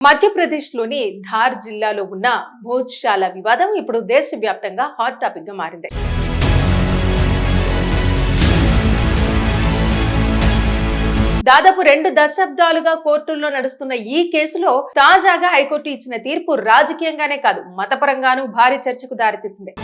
మధ్యప్రదేశ్లోని ధార్ జిల్లాలో ఉన్న భోజ్శాల వివాదం ఇప్పుడు దేశవ్యాప్తంగా హాట్ టాపిక్ గా మారింది. దాదాపు 2 దశాబ్దాలుగా కోర్టుల్లో నడుస్తున్న ఈ కేసులో తాజాగా హైకోర్టు ఇచ్చిన తీర్పు రాజకీయంగానే కాదు, మతపరంగానూ భారీ చర్చకు దారితీసింది.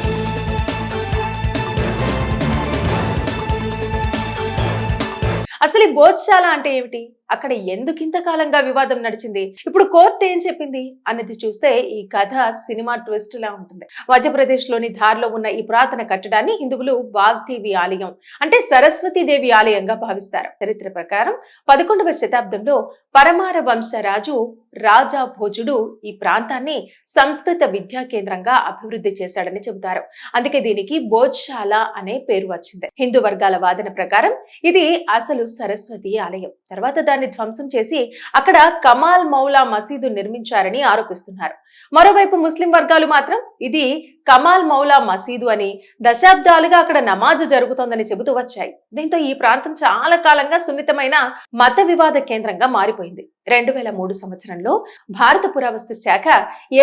అసలు ఈ భోజ్శాల అంటే ఏమిటి, అక్కడ ఎందుకు ఇంతకాలంగా వివాదం నడిచింది, ఇప్పుడు కోర్టు ఏం చెప్పింది అన్నది చూస్తే ఈ కథ సినిమా ట్విస్ట్ లా ఉంటుంది. మధ్యప్రదేశ్ లోని ధార్లో ఉన్న ఈ పురాతన కట్టడాన్ని హిందువులు వాగ్దేవి ఆలయం అంటే సరస్వతీదేవి ఆలయంగా భావిస్తారు. చరిత్ర ప్రకారం 11వ శతాబ్దంలో పరమార వంశరాజు రాజా భోజుడు ఈ ప్రాంతాన్ని సంస్కృత విద్యా కేంద్రంగా అభివృద్ధి చేశాడని చెబుతారు. అందుకే దీనికి భోజ్శాల అనే పేరు వచ్చింది. హిందూ వర్గాల వాదన ప్రకారం ఇది అసలు సరస్వతి ఆలయం. తర్వాత దాన్ని ధ్వంసం చేసి అక్కడ కమాల్ మౌలా మసీదు నిర్మించారని ఆరోపిస్తున్నారు. మరోవైపు ముస్లిం వర్గాలు మాత్రం ఇది కమాల్ మౌలా మసీదు అని, దశాబ్దాలుగా అక్కడ నమాజు జరుగుతోందని చెబుతూ వచ్చాయి. దీంతో ఈ ప్రాంతం చాలా కాలంగా సున్నితమైన మత వివాద కేంద్రంగా మారిపోయింది. 2003 సంవత్సరంలో భారత పురావస్తు శాఖ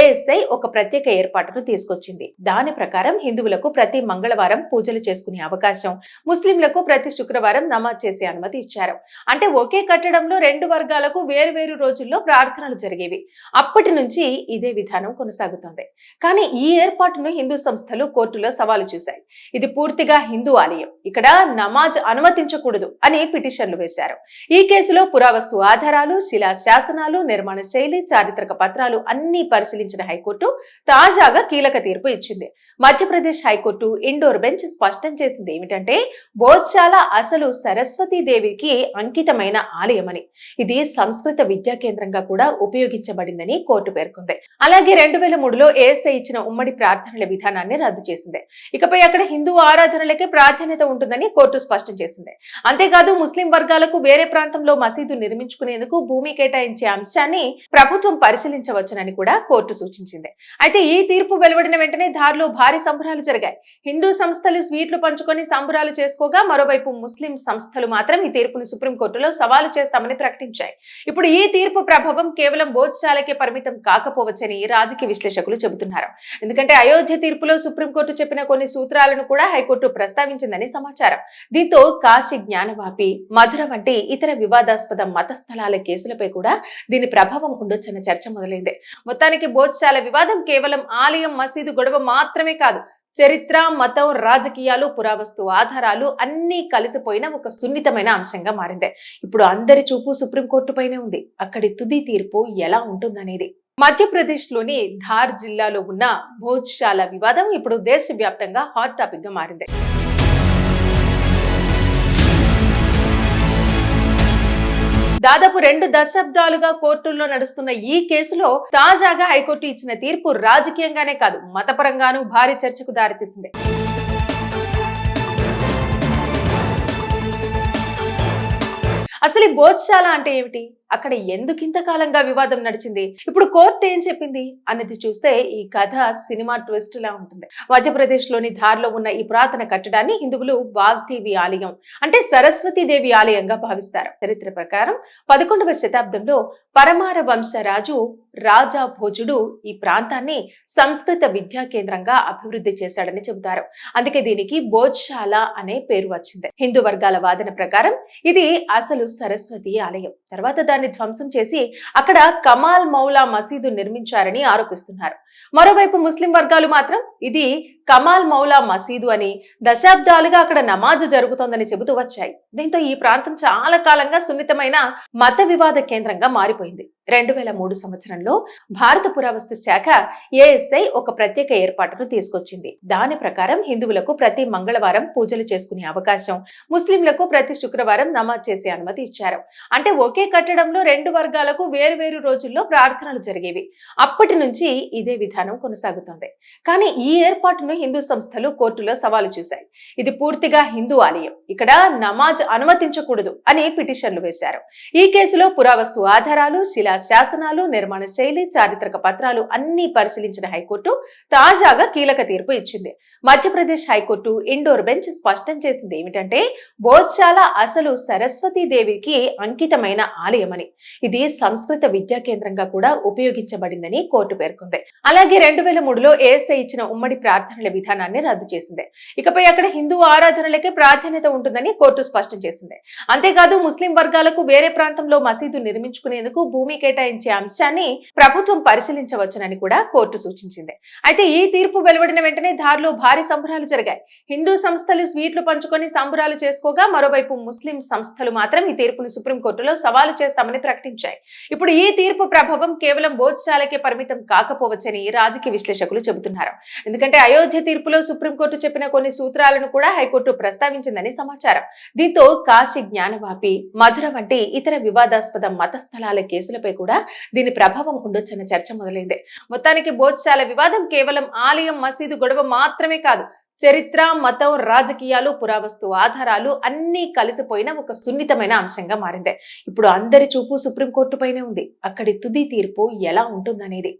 ఏఎస్ఐ ఒక ప్రత్యేక ఏర్పాటును తీసుకొచ్చింది. దాని ప్రకారం హిందువులకు ప్రతి మంగళవారం పూజలు చేసుకునే అవకాశం, ముస్లింలకు ప్రతి శుక్రవారం నమాజ్ చేసే అనుమతి ఇచ్చారు. అంటే ఒకే కట్టడంలో 2 వర్గాలకు వేరువేరు రోజుల్లో ప్రార్థనలు జరిగేవి. అప్పటి నుంచి ఇదే విధానం కొనసాగుతోంది. కానీ ఈ ఏర్పాటును హిందూ సంస్థలు కోర్టులో సవాలు చేశాయి. ఇది పూర్తిగా హిందూ ఆలయం, ఇక్కడ నమాజ్ అనుమతించకూడదు అని పిటిషన్లు వేశారు. ఈ కేసులో పురావస్తు ఆధారాలు, శిలా శాసనాలు, నిర్మాణ శైలి, చారిత్రక పత్రాలు అన్ని పరిశీలించిన హైకోర్టు తాజాగా కీలక తీర్పు ఇచ్చింది. మధ్యప్రదేశ్ హైకోర్టు ఇండోర్ బెంచ్ స్పష్టం చేసింది ఏమిటంటే భోజ్శాల అసలు సరస్వతీదేవికి అంకితమైన ఆలయమని, ఇది సంస్కృత విద్యా కేంద్రంగా కూడా ఉపయోగించబడిందని కోర్టు పేర్కొంది. అలాగే 2003లో ఏఎస్ఐ ఇచ్చిన ఉమ్మడి ప్రార్థనల విధానాన్ని రద్దు చేసింది. ఇకపై అక్కడ హిందూ ఆరాధనలకే ప్రాధాన్యత ఉంటుందని కోర్టు స్పష్టం చేసింది. అంతేకాదు ముస్లిం వర్గాలకు వేరే ప్రాంతంలో మసీదు నిర్మించుకునేందుకు భూమి కేటాయించే అంశాన్ని ప్రభుత్వం పరిశీలించవచ్చునని కూడా కోర్టు సూచించింది. అయితే ఈ తీర్పు వెలువడిన వెంటనే ధార్లో భారీ సంబరాలు జరిగాయి. హిందూ సంస్థలు స్వీట్లు పంచుకొని సంబరాలు చేసుకోగా, మరోవైపు ముస్లిం సంస్థలు మాత్రం ఈ తీర్పును సుప్రీంకోర్టులో సవాలు చేస్తామని ప్రకటించాయి. ఇప్పుడు ఈ తీర్పు ప్రభావం కేవలం భోజ్శాలకే పరిమితం కాకపోవచ్చని రాజకీయ విశ్లేషకులు చెబుతున్నారు. ఎందుకంటే అయోధ్య తీర్పులో సుప్రీంకోర్టు చెప్పిన కొన్ని సూత్రాలను కూడా హైకోర్టు ప్రస్తావించిందని సమాచారం. దీంతో కాశీ జ్ఞానవాపి, మధుర వంటి ఇతర వివాదాస్పద మత స్థలాల కేసులపై కూడా దీని ప్రభావం ఉండొచ్చన్న చర్చ మొదలైంది. మొత్తానికి భోజ్శాల వివాదం కేవలం ఆలయం, మసీదు గొడవ మాత్రమే కాదు, చరిత్ర, మతం, రాజకీయాలు, పురావస్తు ఆధారాలు అన్నీ కలిసిపోయిన ఒక సున్నితమైన అంశంగా మారింది. ఇప్పుడు అందరి చూపు సుప్రీంకోర్టు పైనే ఉంది. అక్కడి తుది తీర్పు ఎలా ఉంటుందనేది. మధ్యప్రదేశ్ లోని ధార్ జిల్లాలో ఉన్న భోజ్శాల వివాదం ఇప్పుడు దేశవ్యాప్తంగా హాట్ టాపిక్ గా మారింది. దాదాపు 2 దశాబ్దాలుగా కోర్టుల్లో నడుస్తున్న ఈ కేసులో తాజాగా హైకోర్టు ఇచ్చిన తీర్పు రాజకీయంగానే కాదు, మతపరంగానూ భారీ చర్చకు దారితీసింది. అసలు ఈ భోజ్శాల అంటే ఏమిటి, అక్కడ ఎందుకు ఇంతకాలంగా వివాదం నడిచింది, ఇప్పుడు కోర్టు ఏం చెప్పింది అన్నది చూస్తే ఈ కథ సినిమా ట్విస్ట్ లా ఉంటుంది. మధ్యప్రదేశ్ లోని ధార్లో ఉన్న ఈ పురాతన కట్టడాన్ని హిందువులు వాగ్దేవి ఆలయం అంటే సరస్వతీదేవి ఆలయంగా భావిస్తారు. చరిత్ర ప్రకారం 11వ శతాబ్దంలో పరమార వంశరాజు రాజా భోజుడు ఈ ప్రాంతాన్ని సంస్కృత విద్యా కేంద్రంగా అభివృద్ధి చేశాడని చెబుతారు. అందుకే దీనికి భోజ్శాల అనే పేరు వచ్చింది. హిందూ వర్గాల వాదన ప్రకారం ఇది అసలు సరస్వతి ఆలయం. తర్వాత దాన్ని ధ్వంసం చేసి అక్కడ కమాల్ మౌలా మసీదు నిర్మించారని ఆరోపిస్తున్నారు. మరోవైపు ముస్లిం వర్గాలు మాత్రం ఇది కమాల్ మౌలా మసీదు అని, దశాబ్దాలుగా అక్కడ నమాజు జరుగుతోందని చెబుతూ వచ్చాయి. దీంతో ఈ ప్రాంతం చాలా కాలంగా సున్నితమైన మత వివాద కేంద్రంగా మారిపోయింది. 2003 సంవత్సరంలో భారత పురావస్తు శాఖ ఏఎస్ఐ ఒక ప్రత్యేక ఏర్పాటును తీసుకొచ్చింది. దాని ప్రకారం హిందువులకు ప్రతి మంగళవారం పూజలు చేసుకునే అవకాశం, ముస్లింలకు ప్రతి శుక్రవారం నమాజ్ చేసే అనుమతి ఇచ్చారు. అంటే ఒకే కట్టడంలో 2 వర్గాలకు వేరువేరు రోజుల్లో ప్రార్థనలు జరిగేవి. అప్పటి నుంచి ఇదే విధానం కొనసాగుతోంది. కానీ ఈ ఏర్పాటును హిందూ సంస్థలు కోర్టులో సవాలు చేశాయి. ఇది పూర్తిగా హిందూ ఆలయం, ఇక్కడ నమాజ్ అనుమతించకూడదు అని పిటిషన్లు వేశారు. ఈ కేసులో పురావస్తు ఆధారాలు, శిలా శిలా శాసనాలు, నిర్మాణ శైలి, చారిత్రక పత్రాలు అన్ని పరిశీలించిన హైకోర్టు తాజాగా కీలక తీర్పు ఇచ్చింది. మధ్యప్రదేశ్ హైకోర్టు ఇండోర్ బెంచ్ స్పష్టం చేసింది ఏమిటంటే బోధ్శాల అసలు సరస్వతీదేవికి అంకితమైన ఆలయమని, ఇది సంస్కృత విద్యా కేంద్రంగా కూడా ఉపయోగించబడిందని కోర్టు పేర్కొంది. అలాగే 2003లో ఏఎస్ఐ ఇచ్చిన ఉమ్మడి ప్రార్థనల విధానాన్ని రద్దు చేసింది. ఇకపై అక్కడ హిందూ ఆరాధనలకే ప్రాధాన్యత ఉంటుందని కోర్టు స్పష్టం చేసింది. అంతేకాదు ముస్లిం వర్గాలకు వేరే ప్రాంతంలో మసీదు నిర్మించుకునేందుకు భూమి కేటాయించే అంశాన్ని ప్రభుత్వం పరిశీలించవచ్చునని కూడా కోర్టు సూచించింది. అయితే ఈ తీర్పు వెలువడిన వెంటనే దారిలో భారీ సంబరాలు జరిగాయి. హిందూ సంస్థలు స్వీట్లు పంచుకొని సంబరాలు చేసుకోగా, మరోవైపు ముస్లిం సంస్థలు మాత్రం ఈ తీర్పును సుప్రీంకోర్టులో సవాలు చేస్తామని ప్రకటించాయి. ఇప్పుడు ఈ తీర్పు ప్రభావం కేవలం బోధ్శాలకే పరిమితం కాకపోవచ్చని రాజకీయ విశ్లేషకులు చెబుతున్నారు. ఎందుకంటే అయోధ్య తీర్పులో సుప్రీంకోర్టు చెప్పిన కొన్ని సూత్రాలను కూడా హైకోర్టు ప్రస్తావించిందని సమాచారం. దీంతో కాశీ జ్ఞానవాపి, మధుర వంటి ఇతర వివాదాస్పద మత స్థలాల కేసులపై కూడా దీని ప్రభావం ఉండొచ్చన్న చర్చ మొదలైంది. మొత్తానికి బోధ్శాల వివాదం కేవలం ఆలయం, మసీదు గొడవ మాత్రమే కాదు, చరిత్ర, మతం, రాజకీయాలు, పురావస్తు ఆధారాలు అన్నీ కలిసిపోయిన ఒక సున్నితమైన అంశంగా మారింది. ఇప్పుడు అందరి చూపు సుప్రీంకోర్టు పైనే ఉంది. అక్కడి తుది తీర్పు ఎలా ఉంటుందనేది.